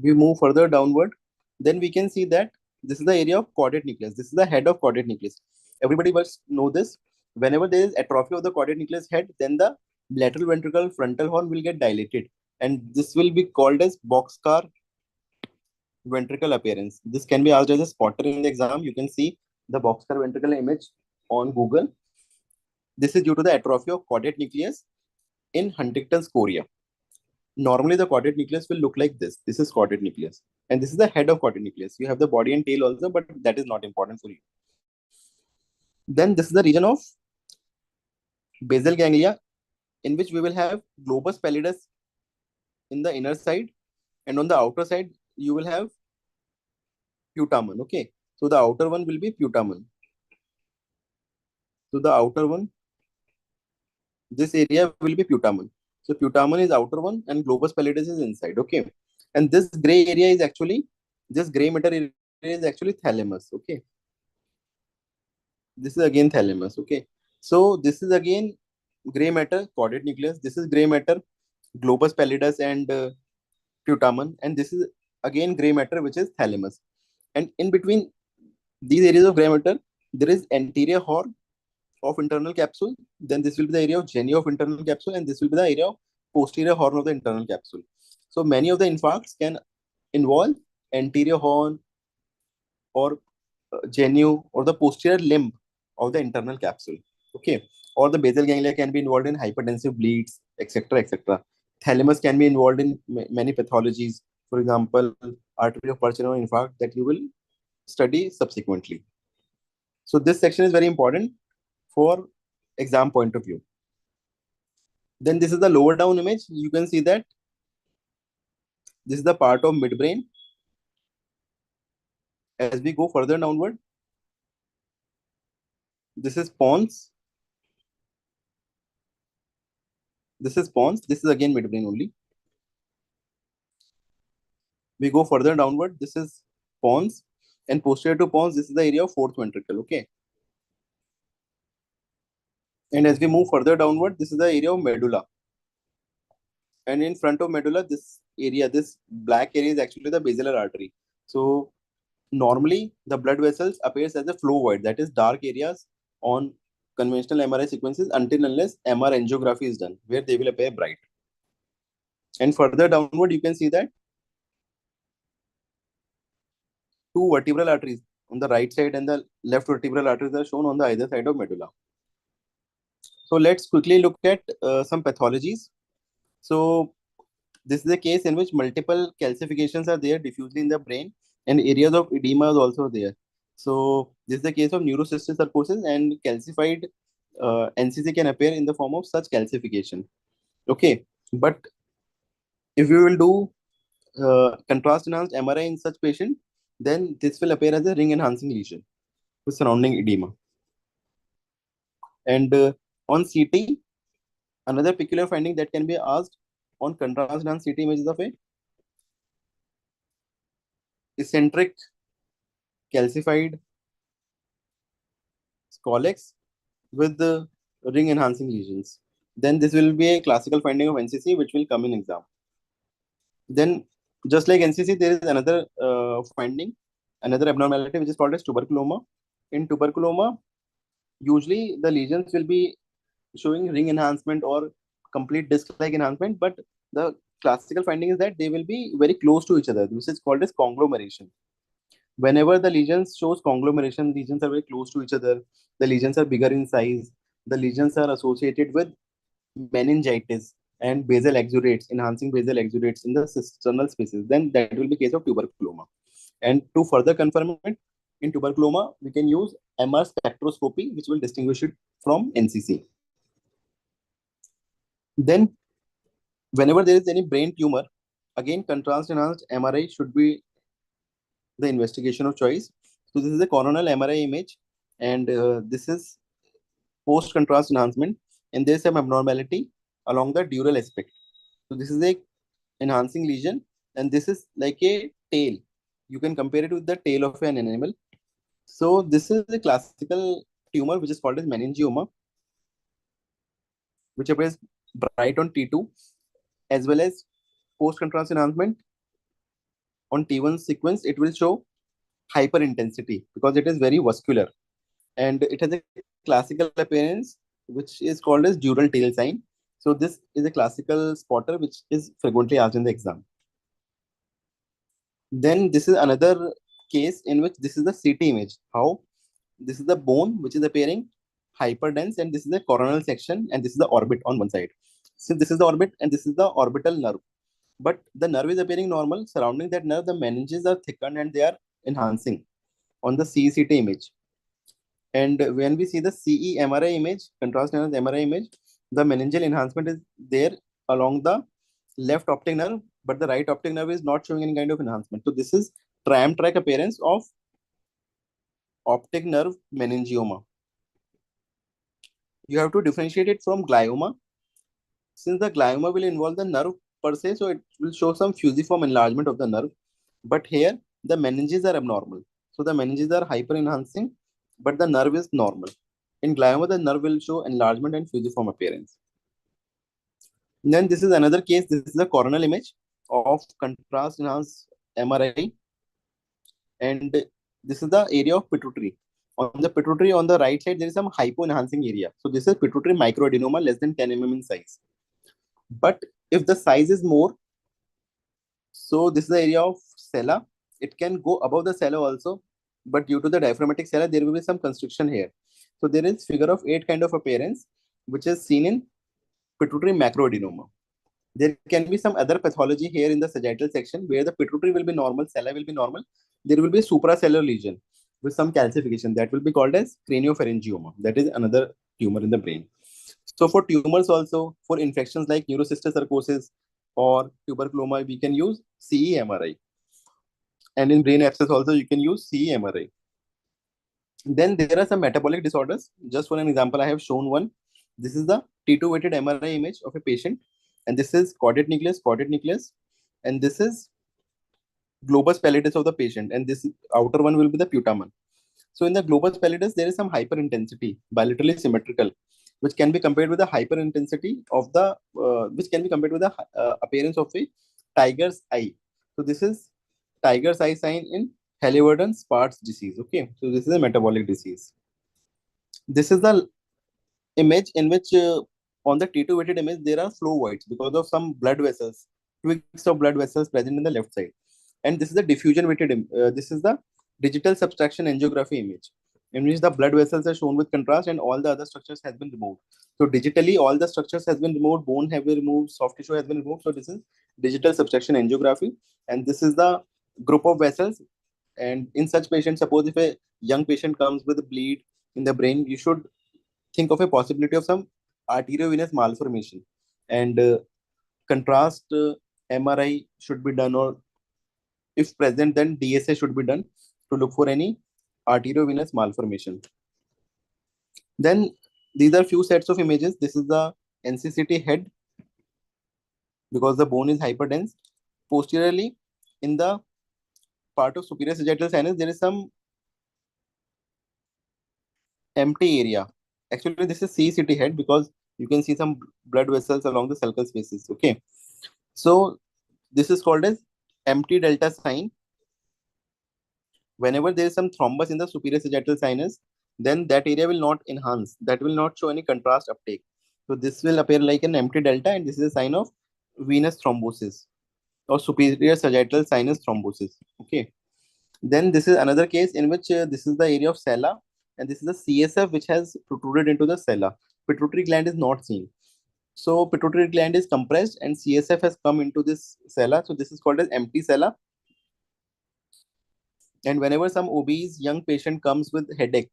We move further downward, then we can see that this is the area of caudate nucleus. This is the head of caudate nucleus. Everybody must know this. Whenever there is atrophy of the caudate nucleus head, then the lateral ventricle frontal horn will get dilated, and this will be called as boxcar ventricle appearance. This can be asked as a spotter in the exam. You can see the boxcar ventricle image on Google. This is due to the atrophy of caudate nucleus in Huntington's chorea. Normally the caudate nucleus will look like this. This is caudate nucleus, and this is the head of caudate nucleus. You have the body and tail also, but that is not important for you. Then this is the region of basal ganglia, in which we will have globus pallidus in the inner side, and on the outer side you will have putamen. Okay, so the outer one will be putamen. So the outer one, this area will be putamen. So putamen is outer one and globus pallidus is inside. Okay. And this gray area is actually, this gray matter area is actually thalamus. Okay. This is again thalamus. Okay. So this is again gray matter, caudate nucleus. This is gray matter, globus pallidus and putamen. And this is again gray matter, which is thalamus. And in between these areas of gray matter, there is anterior horn of internal capsule. Then this will be the area of genu of internal capsule, and this will be the area of posterior horn of the internal capsule. So many of the infarcts can involve anterior horn or genu or the posterior limb of the internal capsule. Okay. Or the basal ganglia can be involved in hypertensive bleeds, etc., etc. Thalamus can be involved in many pathologies. For example, artery of Purkinje infarct that you will study subsequently. So this section is very important for exam point of view. Then this is the lower down image. You can see that this is the part of midbrain. As we go further downward, this is pons. This is pons. This is again midbrain only. We go further downward. This is pons, and posterior to pons, this is the area of fourth ventricle. Okay. And as we move further downward, this is the area of medulla. And in front of medulla, this area, this black area is actually the basilar artery. So normally the blood vessels appears as a flow void, that is dark areas on conventional MRI sequences until unless MR angiography is done, where they will appear bright. And further downward, you can see that two vertebral arteries on the right side and the left vertebral arteries are shown on the either side of medulla. So let's quickly look at some pathologies. So this is a case in which multiple calcifications are there diffusely in the brain, and areas of edema is also there. So this is the case of neurocystic sarcosis, and calcified NCC can appear in the form of such calcification. Okay, but if we will do contrast enhanced MRI in such patient, then this will appear as a ring enhancing lesion with surrounding edema. And on CT, another peculiar finding that can be asked on contrast enhanced CT images of a eccentric calcified scolex with the ring enhancing lesions. Then this will be a classical finding of NCC which will come in exam. Then just like NCC, there is another finding, another abnormality which is called as tuberculoma. In tuberculoma, usually the lesions will be showing ring enhancement or complete disc-like enhancement, but the classical finding is that they will be very close to each other. This is called as conglomeration. Whenever the lesions shows conglomeration, lesions are very close to each other. The lesions are bigger in size. The lesions are associated with meningitis and basal exudates, enhancing basal exudates in the cisternal spaces. Then that will be case of tuberculoma. And to further confirm it, in tuberculoma, we can use MR spectroscopy, which will distinguish it from NCC. Then, whenever there is any brain tumor, again, contrast enhanced MRI should be the investigation of choice. So this is a coronal MRI image, and this is post-contrast enhancement, and there is some abnormality along the dural aspect. So this is a enhancing lesion, and this is like a tail. You can compare it with the tail of an animal. So this is a classical tumor which is called as meningioma, which appears bright on T2, as well as post-contrast enhancement on T1 sequence. It will show hyperintensity because it is very vascular, and it has a classical appearance which is called as dural tail sign. So this is a classical spotter which is frequently asked in the exam. Then this is another case in which this is the CT image. How? This is the bone which is appearing hyperdense, and this is the coronal section, and this is the orbit on one side. So this is the orbit, and this is the orbital nerve. But the nerve is appearing normal. Surrounding that nerve, the meninges are thickened and they are enhancing on the CCT image. And when we see the CE MRI image, contrast enhanced MRI image, the meningeal enhancement is there along the left optic nerve, but the right optic nerve is not showing any kind of enhancement. So this is tram-track appearance of optic nerve meningioma. You have to differentiate it from glioma. Since the glioma will involve the nerve per se, so it will show some fusiform enlargement of the nerve. But here, the meninges are abnormal. So the meninges are hyper-enhancing, but the nerve is normal. In glioma, the nerve will show enlargement and fusiform appearance. And then this is another case. This is a coronal image of contrast enhanced MRI. And this is the area of pituitary. On the pituitary, on the right side, there is some hypo-enhancing area. So this is pituitary microadenoma less than 10 mm in size. But if the size is more, so this is the area of sella. It can go above the sella also, but due to the diaphragmatic sella, there will be some constriction here. So there is figure of 8 kind of appearance, which is seen in pituitary macroadenoma. There can be some other pathology here in the sagittal section where the pituitary will be normal, sella will be normal. There will be a supracellular lesion with some calcification that will be called as craniopharyngioma. That is another tumor in the brain. So for tumors also, for infections like neurocysticercosis or tuberculoma, we can use CE MRI. And in brain abscess also, you can use CE MRI. Then there are some metabolic disorders. Just for an example, I have shown one. This is the T2 weighted MRI image of a patient. And this is caudate nucleus. And this is globus pallidus of the patient. And this outer one will be the putamen. So in the globus pallidus, there is some hyperintensity, bilaterally symmetrical, which can be compared with the hyperintensity of the, appearance of a tiger's eye. So this is tiger's eye sign in Halliburton-Sparks disease. Okay, so this is a metabolic disease. This is the image in which on the T2 weighted image, there are flow voids because of some blood vessels, twigs of blood vessels present in the left side. And this is the diffusion weighted, this is the digital subtraction angiography image, in which the blood vessels are shown with contrast and all the other structures has been removed. So digitally, all the structures has been removed, bone have been removed, soft tissue has been removed. So this is digital subtraction angiography. And this is the group of vessels. And in such patients, suppose if a young patient comes with a bleed in the brain, you should think of a possibility of some arteriovenous malformation. And contrast MRI should be done, or If present, then DSA should be done to look for any arteriovenous malformation. Then these are few sets of images. This is the NCCT head because the bone is hyperdense. Posteriorly, in the part of superior sagittal sinus, there is some empty area. Actually, this is CCT head because you can see some blood vessels along the sulcal spaces. Okay. So this is called as empty delta sign. Whenever there is some thrombus in the superior sagittal sinus, then that area will not enhance. That will not show any contrast uptake. So this will appear like an empty delta, and this is a sign of venous thrombosis or superior sagittal sinus thrombosis. Okay. Then this is another case in which this is the area of sella, and this is the CSF which has protruded into the sella. Pituitary gland is not seen. So pituitary gland is compressed and CSF has come into this sella. So this is called as empty sella. And whenever some obese young patient comes with headache,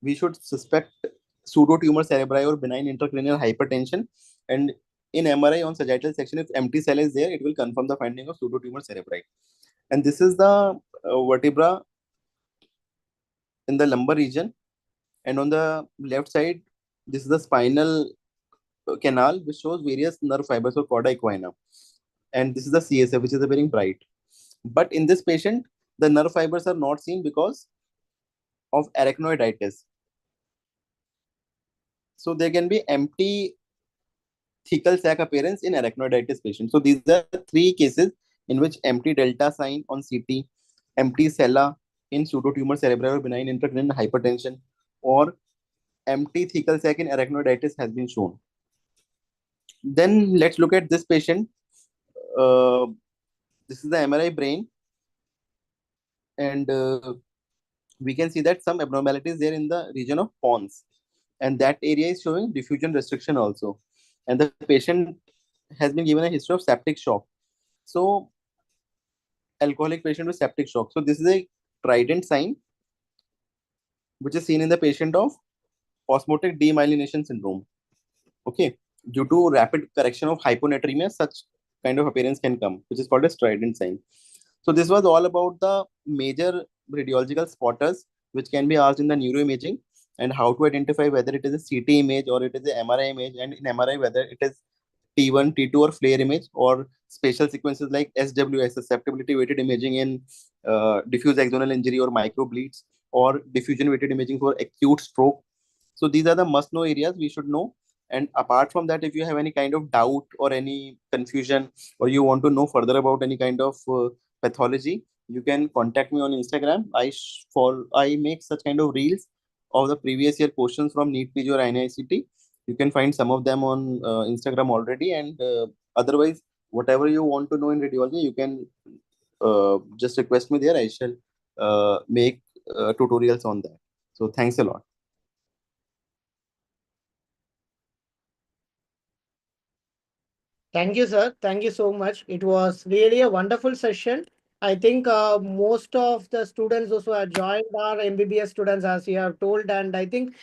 we should suspect pseudotumor cerebri or benign intracranial hypertension. And in MRI on sagittal section, if empty cell is there, it will confirm the finding of pseudotumor cerebri. And this is the vertebra in the lumbar region. And on the left side, this is the spinal canal, which shows various nerve fibers or cauda equina. And this is the CSF, which is appearing bright. But in this patient, the nerve fibers are not seen because of arachnoiditis. So there can be empty thecal sac appearance in arachnoiditis patients. So these are three cases in which empty delta sign on CT, empty sella in pseudotumor cerebri or benign intracranial hypertension, or empty thecal sac in arachnoiditis has been shown. Then let's look at this patient. This is the MRI brain, and we can see that some abnormalities there in the region of pons, and that area is showing diffusion restriction also. And the patient has been given a history of septic shock. So alcoholic patient with septic shock. So this is a trident sign which is seen in the patient of osmotic demyelination syndrome. Okay, due to rapid correction of hyponatremia, such kind of appearance can come, which is called a trident sign. So this was all about the major radiological spotters which can be asked in the neuroimaging, and how to identify whether it is a CT image or it is a MRI image, and in MRI whether it is T1, T2 or flare image, or spatial sequences like SWI, susceptibility weighted imaging in diffuse axonal injury or microbleeds, or diffusion weighted imaging for acute stroke. So these are the must know areas we should know. And apart from that, if you have any kind of doubt or any confusion, or you want to know further about any kind of pathology, you can contact me on Instagram. I make such kind of reels of the previous year questions from NEET PG or NICT. You can find some of them on Instagram already, and otherwise, whatever you want to know in radiology, you can just request me there. I shall make tutorials on that. So thanks a lot. Thank you, sir. Thank you so much. It was really a wonderful session. I think most of the students also have joined are MBBS students, as you have told, and I think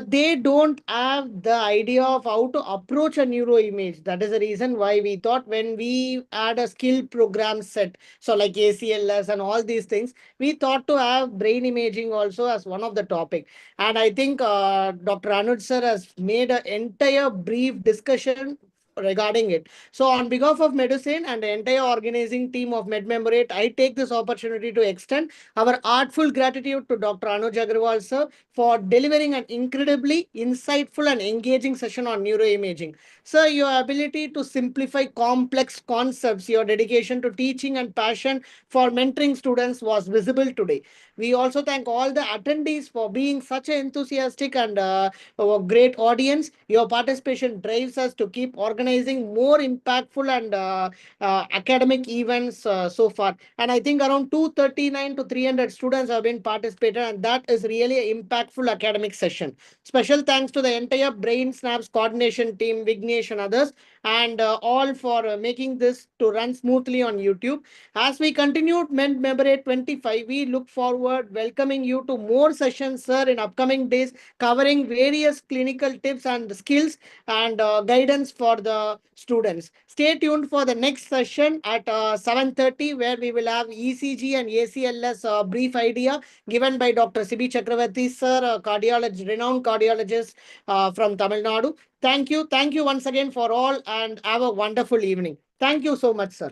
they don't have the idea of how to approach a neuro image. That is the reason why we thought when we had a skill program set, so like ACLS and all these things, we thought to have brain imaging also as one of the topic. And I think Dr. Anuj sir has made an entire brief discussion regarding it. So, on behalf of Medusane and the entire organizing team of Medmemorate, I take this opportunity to extend our artful gratitude to Dr. Anuj Aggarwal sir for delivering an incredibly insightful and engaging session on neuroimaging. Sir, your ability to simplify complex concepts, your dedication to teaching and passion for mentoring students was visible today. We also thank all the attendees for being such an enthusiastic and a great audience. Your participation drives us to keep organizing more impactful and academic events so far. And I think around 239 to 300 students have been participated, and that is really an impactful academic session. Special thanks to the entire Brain Snaps coordination team, Vignesh and others. and all for making this to run smoothly on YouTube. As we continued Medmemorate 25, we look forward welcoming you to more sessions, sir, in upcoming days, covering various clinical tips and skills and guidance for the students. Stay tuned for the next session at 7:30, where we will have ECG and ACLS brief idea given by Dr. Sibi Chakravarti, sir, a cardiologist, renowned cardiologist from Tamil Nadu. Thank you. Thank you once again for all, and have a wonderful evening. Thank you so much, sir.